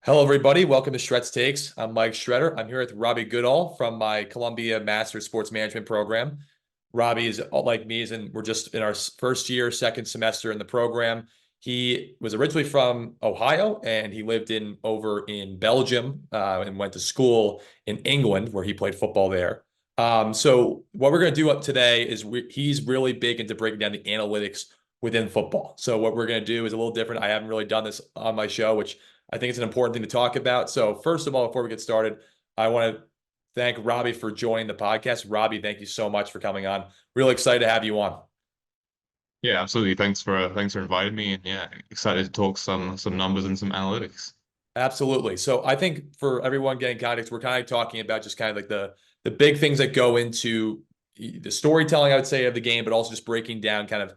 Hello, everybody. Welcome to Shred's Takes. I'm Mike Shredder. I'm here with Robbie Goodall from my Columbia Master Sports Management program. Robbie is like me, and we're just in our first year, second semester in the program. He was originally from Ohio, and he lived over in Belgium and went to school in England, where he played football there. So what we're going to do up today is he's really big into breaking down the analytics within football. So what we're going to do is a little different. I haven't really done this on my show, which I think it's an important thing to talk about. So first of all, before we get started, I want to thank Robbie for joining the podcast. Robbie, thank you so much for coming on. Really excited to have you on. Yeah, absolutely. Thanks for inviting me, and yeah, excited to talk some numbers and some analytics. Absolutely. So I think for everyone getting context, we're kind of talking about just kind of like the big things that go into the storytelling, I would say, of the game, but also just breaking down kind of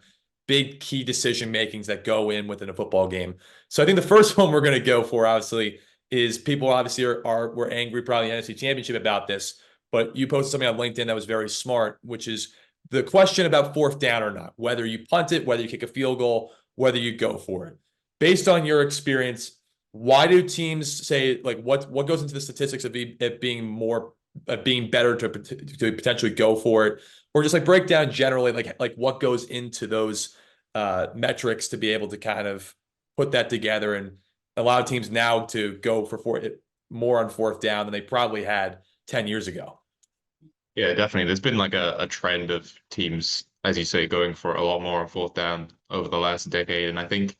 big key decision makings that go in within a football game. So I think the first one we're going to go for, obviously, is people obviously were angry probably in the NFC Championship about this, but you posted something on LinkedIn that was very smart, which is the question about fourth down or not, whether you punt it, whether you kick a field goal, whether you go for it. Based on your experience, why do teams say, like, what goes into the statistics of it being more being better to potentially go for it, or just like break down generally like what goes into those metrics to be able to kind of put that together and allow teams now to go for more on fourth down than they probably had 10 years ago. Yeah, definitely. There's been like a trend of teams, as you say, going for a lot more on fourth down over the last decade. And I think,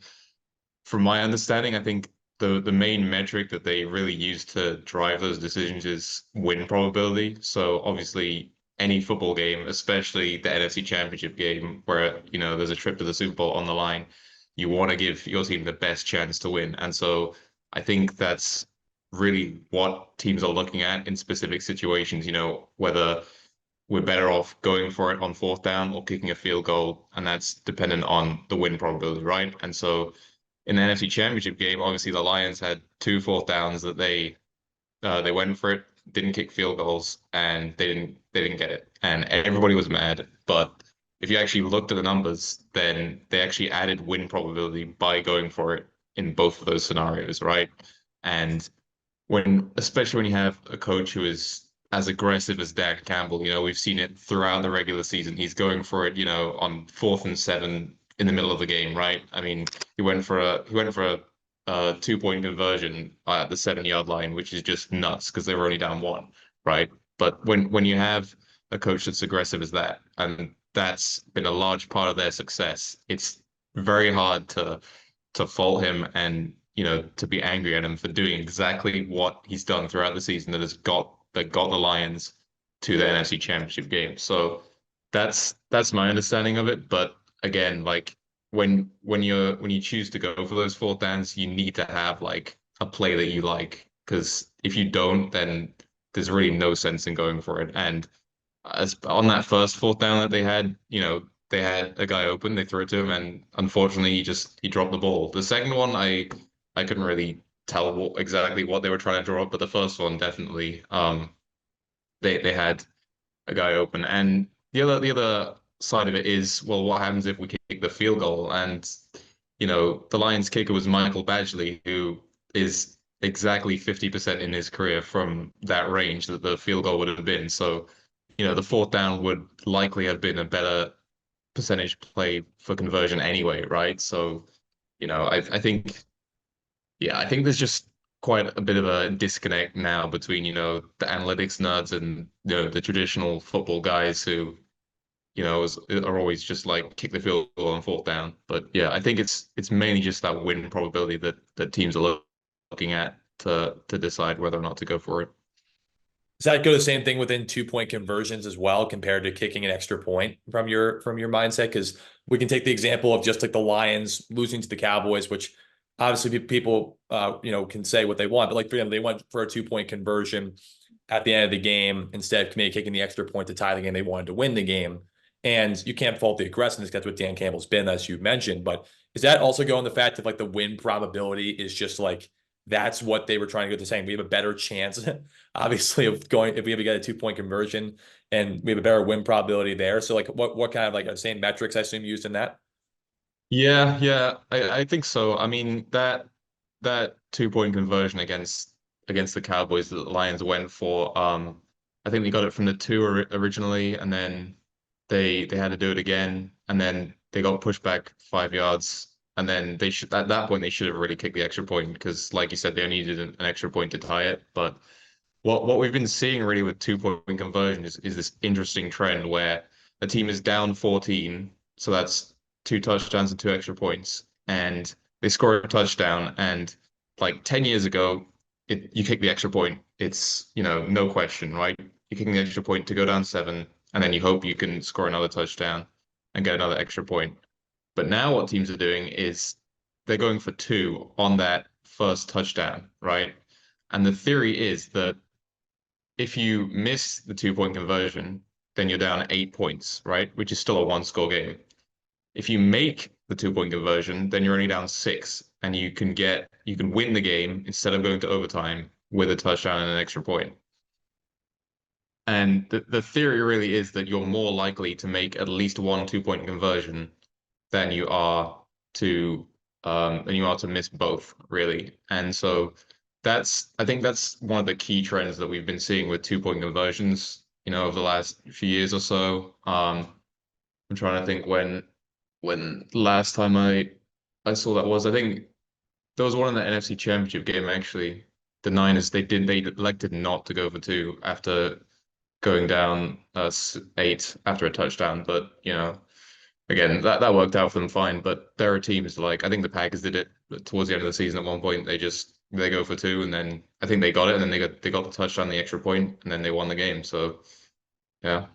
from my understanding, I think the main metric that they really use to drive those decisions is win probability. So obviously, any football game, especially the NFC Championship game, where there's a trip to the Super Bowl on the line, you want to give your team the best chance to win. And so I think that's really what teams are looking at in specific situations, whether we're better off going for it on fourth down or kicking a field goal, and that's dependent on the win probability, right? And so in the NFC Championship game, obviously the Lions had two fourth downs that they went for it, didn't kick field goals, and they didn't get it, and everybody was mad. But if you actually looked at the numbers, then they actually added win probability by going for it in both of those scenarios, right? And especially when you have a coach who is as aggressive as Dan Campbell, we've seen it throughout the regular season. He's going for it, on 4th and 7 in the middle of the game, right? I mean, he went for a 2-point conversion at the 7-yard line, which is just nuts because they were only down one, right? But when you have a coach that's aggressive as that, and that's been a large part of their success, it's very hard to fault him and to be angry at him for doing exactly what he's done throughout the season that got the Lions to the NFC Championship game. So that's my understanding of it. But again, like when you choose to go for those fourth downs, you need to have like a play that you like, because if you don't, then there's really no sense in going for it. And as on that first fourth down that they had, they had a guy open, they threw it to him, and unfortunately he dropped the ball. The second one, I couldn't really tell exactly what they were trying to draw up, but the first one definitely, they had a guy open. And the other side of it is, well, what happens if we kick the field goal? And the Lions kicker was Michael Badgley, who is exactly 50% in his career from that range that the field goal would have been. So, the fourth down would likely have been a better percentage play for conversion anyway, right? So, I think, yeah, I think there's just quite a bit of a disconnect now between, the analytics nerds and the traditional football guys who, are always just like kick the field goal on fourth down. But yeah, I think it's mainly just that win probability that teams are looking at to decide whether or not to go for it. Does that go the same thing within 2-point conversions as well, compared to kicking an extra point from your mindset? Because we can take the example of just like the Lions losing to the Cowboys, which obviously people can say what they want, but like for them, they went for a 2-point conversion at the end of the game instead of maybe kicking the extra point to tie the game. They wanted to win the game, and you can't fault the aggressiveness. That's what Dan Campbell's been, as you mentioned. But is that also going the fact of like the win probability is just like that's what they were trying to go to, saying we have a better chance obviously of going if we have to get a 2-point conversion, and we have a better win probability there. So like what kind of like same metrics I assume used in that? Yeah, I think so. I mean, that that 2 point conversion against the Cowboys that the Lions went for. I think they got it from the two originally, and then they had to do it again, and then they got pushed back 5 yards, and then they should at that point they should have really kicked the extra point because, like you said, they only needed an extra point to tie it. But what we've been seeing really with 2 point conversion is this interesting trend where a team is down 14, so that's two touchdowns and two extra points, and they score a touchdown, and like 10 years ago, you kick the extra point. It's, no question, right? You're kicking the extra point to go down seven, and then you hope you can score another touchdown and get another extra point. But now what teams are doing is they're going for two on that first touchdown, right? And the theory is that if you miss the 2 point conversion, then you're down 8 points, right? Which is still a one-score game. If you make the 2 point conversion, then you're only down six, and you can win the game instead of going to overtime with a touchdown and an extra point. And the theory really is that you're more likely to make at least one 2 point conversion than you are to miss both, really. And so I think that's one of the key trends that we've been seeing with 2 point conversions, over the last few years or so. I'm trying to think when last time I saw that was. I think there was one in the NFC Championship game actually. The Niners they elected not to go for two after going down eight after a touchdown, but again, that worked out for them fine. But there are teams like I think the Packers did it towards the end of the season at one point. They go for two, and then I think they got it, and then they got the touchdown, the extra point, and then they won the game. So yeah,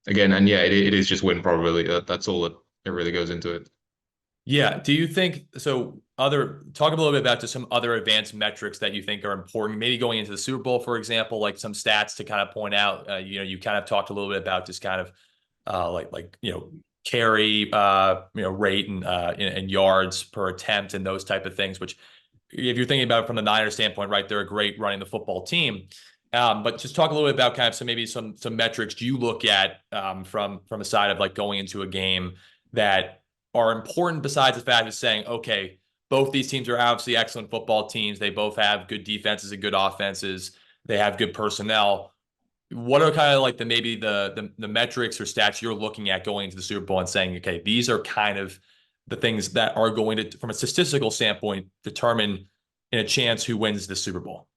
again, and yeah, it is just win probability. That's all that it really goes into it. Yeah. Do you think so? Talk a little bit about just some other advanced metrics that you think are important, maybe going into the Super Bowl, for example, like some stats to kind of point out. You kind of talked a little bit about just kind of carry rate and yards per attempt and those type of things, which if you're thinking about it from the Niners standpoint, right, they're a great running the football team. But just talk a little bit about kind of some metrics you look at from a side of like going into a game that are important besides the fact of saying, okay, both these teams are obviously excellent football teams. They both have good defenses and good offenses. They have good personnel. What are kind of like the metrics or stats you're looking at going into the Super Bowl and saying, okay, these are kind of the things that are going to, from a statistical standpoint, determine in a chance who wins the Super Bowl?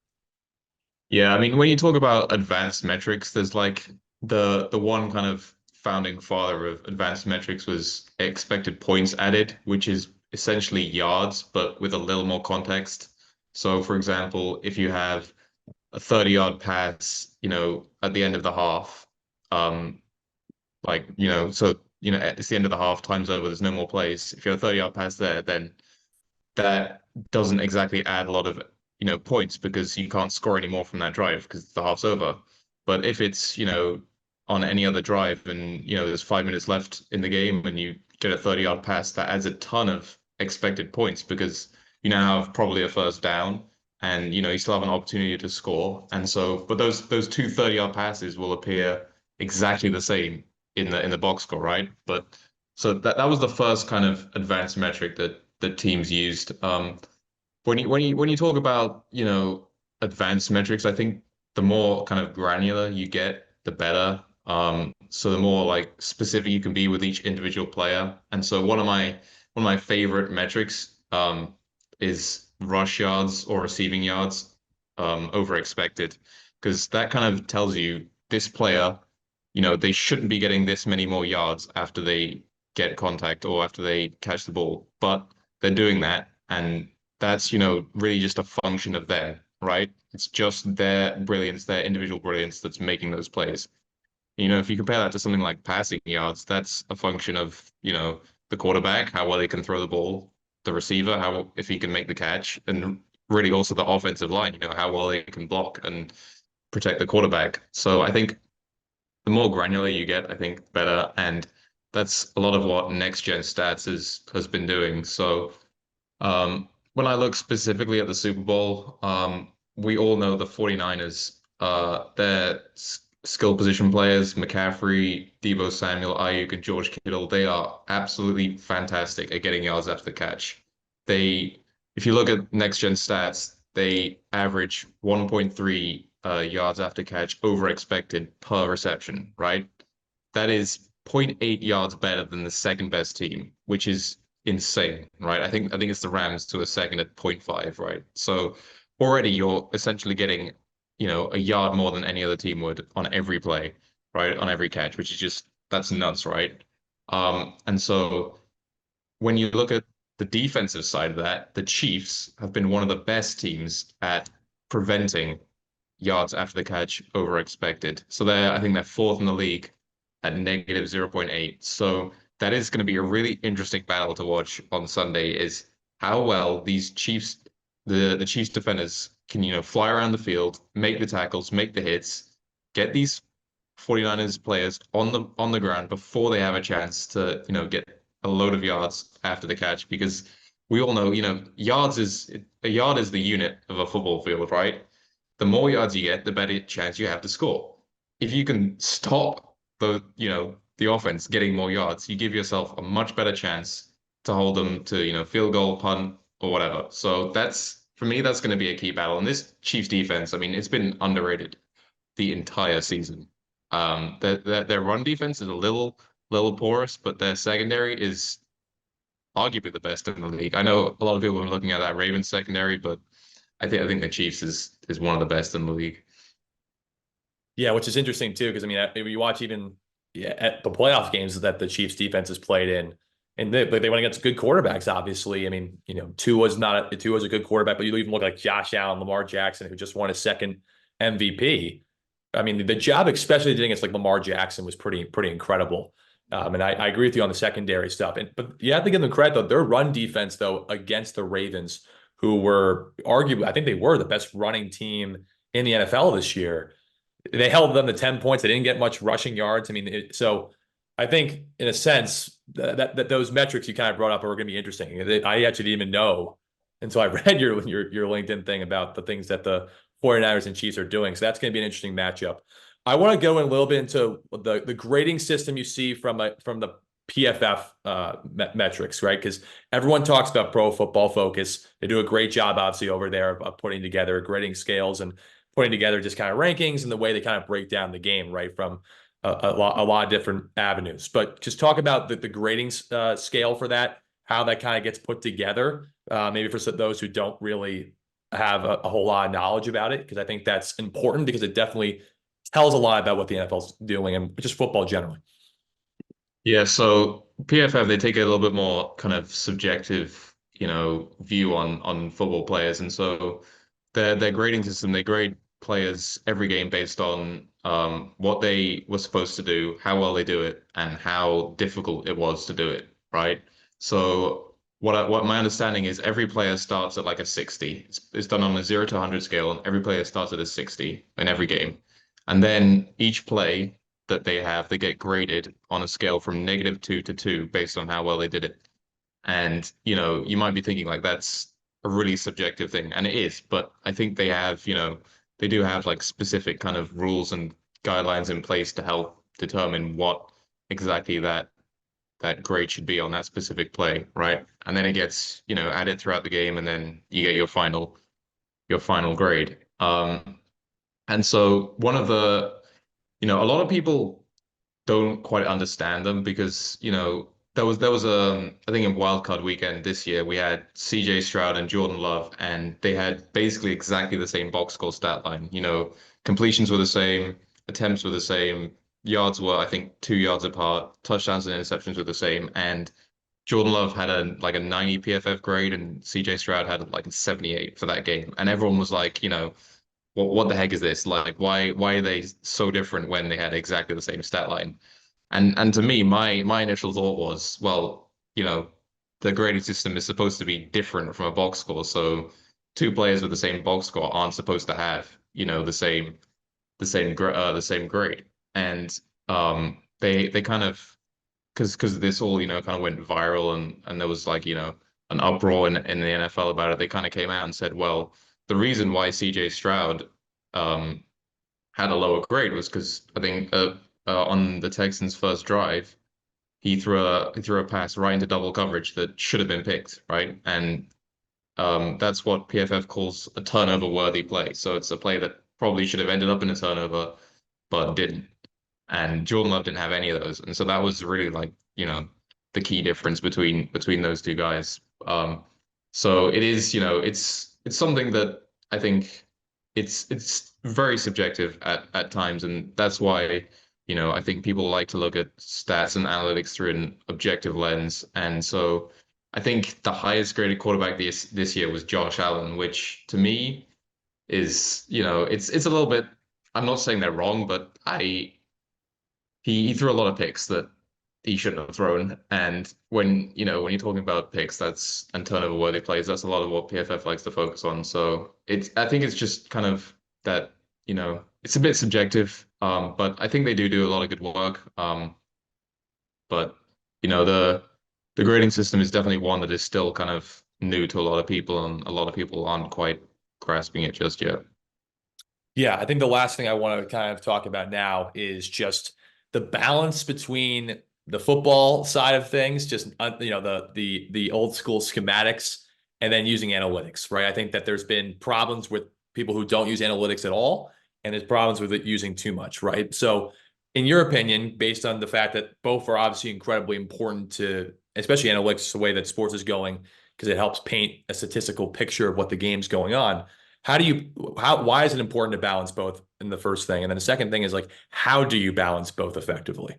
Yeah, I mean, when you talk about advanced metrics, there's like the one kind of founding father of advanced metrics was expected points added, which is essentially yards, but with a little more context. So, for example, if you have a 30-yard pass, at the end of the half, um, it's the end of the half, time's over, there's no more plays. If you have a 30-yard pass there, then that doesn't exactly add a lot of points because you can't score any more from that drive because the half's over. But if it's on any other drive and there's 5 minutes left in the game and you get a 30-yard pass, that adds a ton of expected points because you now have probably a first down and you still have an opportunity to score. And so, but those two 30-yard passes will appear exactly the same in the box score, right? But so that was the first kind of advanced metric that teams used. When you talk about, advanced metrics, I think the more kind of granular you get, the better. So the more like specific you can be with each individual player. And so one of my favorite metrics is rush yards or receiving yards over expected, because that kind of tells you this player, they shouldn't be getting this many more yards after they get contact or after they catch the ball, but they're doing that, and that's really just a function of them, right? It's just their brilliance, their individual brilliance that's making those plays. If you compare that to something like passing yards, that's a function of the quarterback, how well he can throw the ball, the receiver, how if he can make the catch, and really also the offensive line, how well they can block and protect the quarterback. So I think the more granular you get, I think better, and that's a lot of what next gen stats has been doing. So when I look specifically at the Super Bowl, we all know the 49ers, their skill position players, McCaffrey, Deebo Samuel, Ayuk, and George Kittle, they are absolutely fantastic at getting yards after the catch. They if you look at next gen stats, they average 1.3 yards after catch over expected per reception, right? That is zero point 0.8 yards better than the second best team, which is insane, right? I think it's the Rams to a second at zero point 0.5, right? So already you're essentially getting, a yard more than any other team would on every play, right? On every catch, which is just that's nuts, right? And so when you look at the defensive side of that, the Chiefs have been one of the best teams at preventing yards after the catch over expected. So I think they're fourth in the league at negative zero point 0.8. So that is going to be a really interesting battle to watch on Sunday is how well these Chiefs, the Chiefs defenders can, fly around the field, make the tackles, make the hits, get these 49ers players on the ground before they have a chance to, get a load of yards after the catch because we all know, a yard is the unit of a football field, right? The more yards you get, the better chance you have to score. If you can stop the offense getting more yards, you give yourself a much better chance to hold them to, field goal, punt, or whatever. So that's for me, that's going to be a key battle. And this Chiefs defense, I mean, it's been underrated the entire season. Their run defense is a little porous, but their secondary is arguably the best in the league. I know a lot of people are looking at that Ravens secondary, but I think the Chiefs is one of the best in the league. Yeah, which is interesting too, because I mean, you watch even at the playoff games that the Chiefs defense has played in, and they went against good quarterbacks. Obviously, I mean, Tua was a good quarterback, but you even look like Josh Allen, Lamar Jackson, who just won his second MVP. I mean, the job, especially doing against like Lamar Jackson, was pretty incredible. And I agree with you on the secondary stuff. But you have to give them credit though. Their run defense though against the Ravens, who were arguably, I think they were the best running team in the NFL this year. They held them to 10 points. They didn't get much rushing yards. I mean, so I think in a sense that those metrics you kind of brought up are going to be interesting. I actually didn't even know until I read your LinkedIn thing about the things that the 49ers and Chiefs are doing. So that's going to be an interesting matchup. I want to go in a little bit into the grading system you see from the PFF metrics, right? Because everyone talks about Pro Football Focus. They do a great job, obviously, over there of putting together grading scales and putting together just kind of rankings and the way they kind of break down the game, right, from a lot of different avenues. But just talk about the grading scale for that, how that kind of gets put together, maybe for those who don't really have a whole lot of knowledge about it, because I think that's important because it definitely tells a lot about what the NFL's doing and just football generally. Yeah, so PFF they take a little bit more kind of subjective, view on football players, and so their grading system they grade players every game based on what they were supposed to do, how well they do it, and how difficult it was to do it, right? So what my understanding is every player starts at like a 60. It's done on a 0 to 100 scale, and every player starts at a 60 in every game. And then each play that they have, they get graded on a scale from -2 to 2 based on how well they did it. And, you might be thinking like that's a really subjective thing, and it is, but I think they do have like specific kind of rules and guidelines in place to help determine what exactly that grade should be on that specific play, right? And then it gets, added throughout the game, and then you get your final grade. And so one of a lot of people don't quite understand them because, there was I think in wildcard weekend this year we had CJ Stroud and Jordan Love and they had basically exactly the same box score stat line. Completions were the same, attempts were the same, yards were I think 2 yards apart, touchdowns and interceptions were the same, and Jordan Love had a 90 PFF grade and CJ Stroud had like a 78 for that game. And everyone was like, what the heck is this? Like, why are they so different when they had exactly the same stat line? And to me, my initial thought was, well, the grading system is supposed to be different from a box score. So two players with the same box score aren't supposed to have, the same grade. And they kind of because this all, kind of went viral and there was like, an uproar in the NFL about it. They kind of came out and said, well, the reason why CJ Stroud um had a lower grade was because I think on the Texans' first drive, he threw a pass right into double coverage that should have been picked, right? And That's what PFF calls a turnover worthy play. So it's a play that probably should have ended up in a turnover, but didn't. And Jordan Love didn't have any of those. And so that was really like, the key difference between those two guys. So it is, it's something that I think it's very subjective at times, and that's why, I think people like to look at stats and analytics through an objective lens. And so I think the highest graded quarterback this year was Josh Allen, which to me is, it's a little bit, I'm not saying they're wrong, but he threw a lot of picks that he shouldn't have thrown. And when you're talking about picks, that's and turnover worthy plays, that's a lot of what PFF likes to focus on. So I think it's just kind of that, it's a bit subjective. But I think they do a lot of good work. But the grading system is definitely one that is still kind of new to a lot of people, and a lot of people aren't quite grasping it just yet. Yeah, I think the last thing I want to kind of talk about now is just the balance between the football side of things, just the old school schematics, and then using analytics, right? I think that there's been problems with people who don't use analytics at all, and there's problems with it using too much, right? So, in your opinion, based on the fact that both are obviously incredibly important to, especially analytics, the way that sports is going, because it helps paint a statistical picture of what the game's going on. Why is it important to balance both in the first thing? And then the second thing is like, how do you balance both effectively?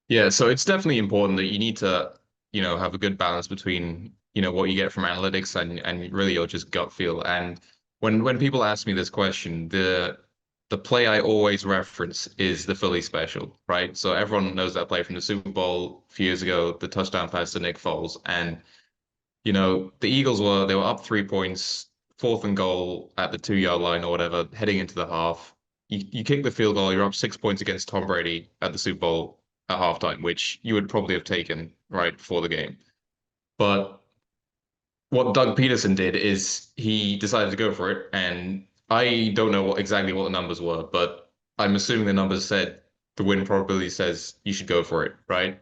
Yeah, so it's definitely important that you need to, have a good balance between, what you get from analytics and really your just gut feel. And when people ask me this question, the play I always reference is the Philly special, right? So everyone knows that play from the Super Bowl a few years ago, the touchdown pass to Nick Foles. And, the Eagles they were up 3 points, fourth and goal at the 2 yard line or whatever, heading into the half. You kick the field goal, you're up 6 points against Tom Brady at the Super Bowl at halftime, which you would probably have taken right before the game. But what Doug Peterson did is he decided to go for it, and I don't know exactly what the numbers were, but I'm assuming the numbers said the win probability says you should go for it, right?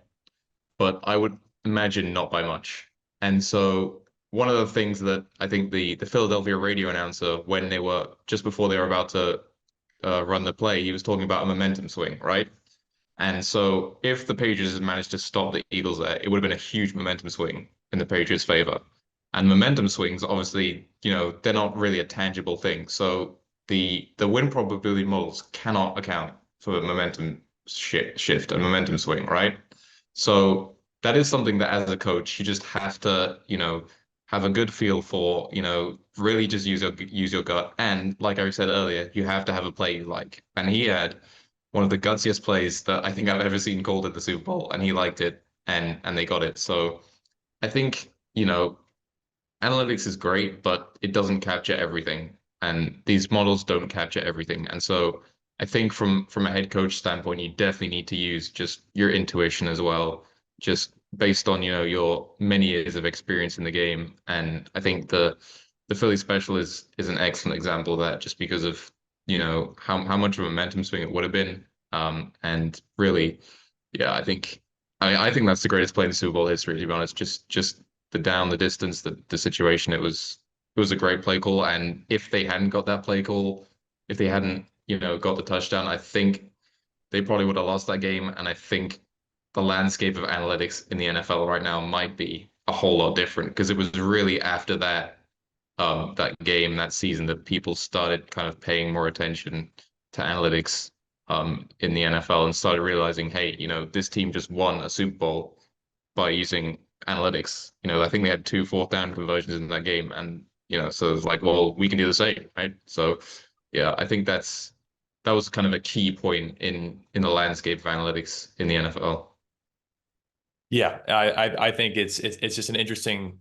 But I would imagine not by much. And so one of the things that I think the Philadelphia radio announcer, when they were just before they were about to run the play, he was talking about a momentum swing, right? And so if the Patriots had managed to stop the Eagles there, it would have been a huge momentum swing in the Patriots' favor. And momentum swings, obviously, they're not really a tangible thing. So the win probability models cannot account for momentum shift and momentum swing, right? So that is something that as a coach, you just have to, have a good feel for, really just use your gut. And like I said earlier, you have to have a play you like. And he had one of the gutsiest plays that I think I've ever seen called at the Super Bowl, and he liked it, and they got it. So I think, analytics is great, but it doesn't capture everything, and these models don't capture everything. And so I think from a head coach standpoint, you definitely need to use just your intuition as well, just based on, your many years of experience in the game. And I think the Philly special is an excellent example of that, just because of, how much of a momentum swing it would have been. And really, yeah, I think that's the greatest play in Super Bowl history, to be honest. Just the distance, the situation. It was a great play call. And if they hadn't got that play call, if they hadn't, got the touchdown, I think they probably would have lost that game. And I think the landscape of analytics in the NFL right now might be a whole lot different, because it was really after that game, that season, that people started kind of paying more attention to analytics in the NFL, and started realizing, hey, this team just won a Super Bowl by using analytics. I think they had two fourth down conversions in that game, and so it's like, well, we can do the same, right? So yeah, I think that was kind of a key point in the landscape of analytics in the NFL. Yeah, I think it's just an interesting,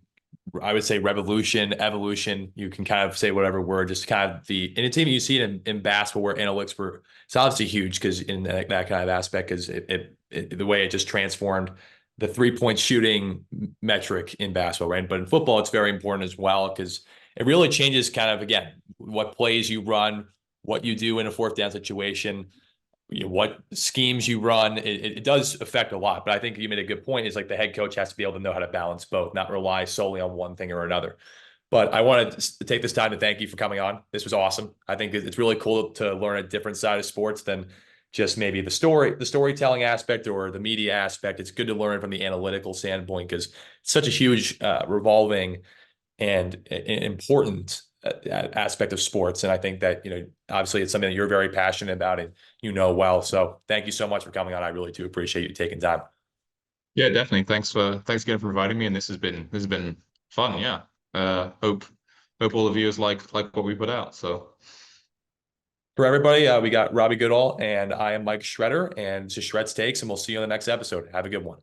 I would say, revolution, evolution. You can kind of say whatever word, just kind of and it's even you see it in basketball where analytics were, it's obviously huge because in that kind of aspect, because the way it just transformed the 3 point shooting metric in basketball, right? But in football, it's very important as well because it really changes kind of, again, what plays you run, what you do in a fourth down situation, what schemes you run. It does affect a lot, but I think you made a good point. Is like the head coach has to be able to know how to balance both, not rely solely on one thing or another. But I wanted to take this time to thank you for coming on. This was awesome. I think it's really cool to learn a different side of sports than just maybe the storytelling aspect or the media aspect. It's good to learn from the analytical standpoint because it's such a huge revolving and important aspect of sports. And I think that, obviously it's something that you're very passionate about and well. So thank you so much for coming on. I really do appreciate you taking time. Yeah, definitely. Thanks again for inviting me, and this has been fun. Yeah. Hope all the viewers like what we put out. So For everybody, we got Robbie Goodall and I am Mike Shredder, and this is Shred's Takes, and we'll see you on the next episode. Have a good one.